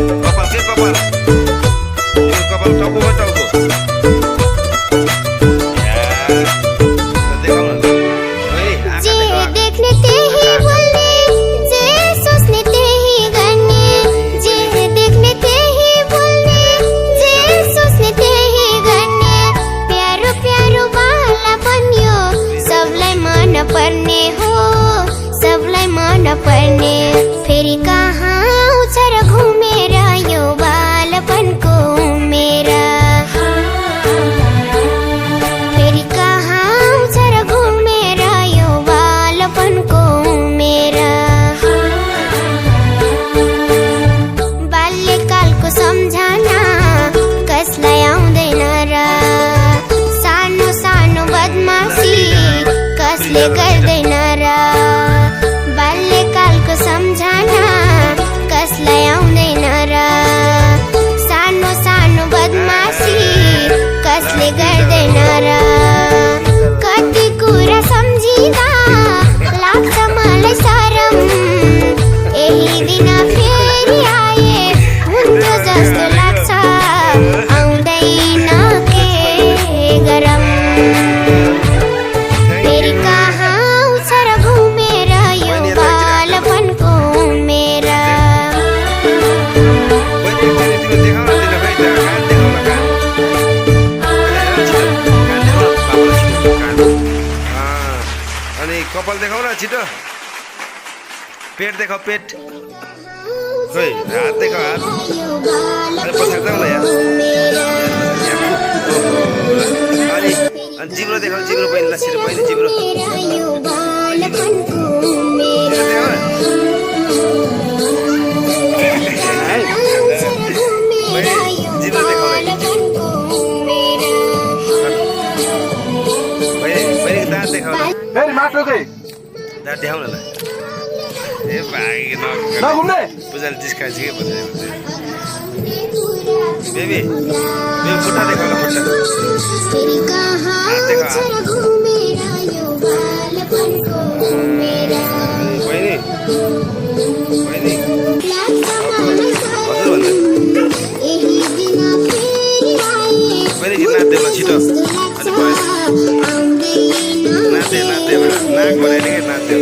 कपाल के कपाल यो कपाल टाउको टाउको पर्ने फेरि कहाँ उछर घुमेर यो बालपनको मेरा फेरि कहाँ उछर घुमेर यो बालपनको मेरा बाल्यकालको सम्झना कसलाई आउँदैन र सानो सानो बदमासी कसले गर्दैन र बाल्यकालको सम्झना कसलाई आउँदैन र सानो सानो बदमासी कसले गर्दैन र कति कुरा सम्झिँदा लाग्छ मलाई शरम यही दिन फेरि आए हुन्थ्यो जस्तो लाग्छ आउँदैन के गरम फेरि कहाँ उछर घुमेर यो बालपनको मेरा अनि कपाल देखाउ न छिटो पेट देखाउ पेट खोइ हात देखाउ हात अरे पछाडि जाऊ न यार अनि जिब्रो देखाउ जिब्रो पहिला छिटो पहिला जिब्रो जिब्रो देखाउ दाँत देखाउ फेरि माटो चाहिँ दाँत देखाउ न ल ए भाइ नघुम्ने पूजाले जिस्काएछ के भनेर बेबी बेबी खुट्टा देखाउ न खुट्टा हात देखाउ बहिनी बहिनी हजुर भन्दा बहिनी गीत नाच्दै ल छिटो अनि नाच्दै नाच्दै नाक बनाएर के नाच्दै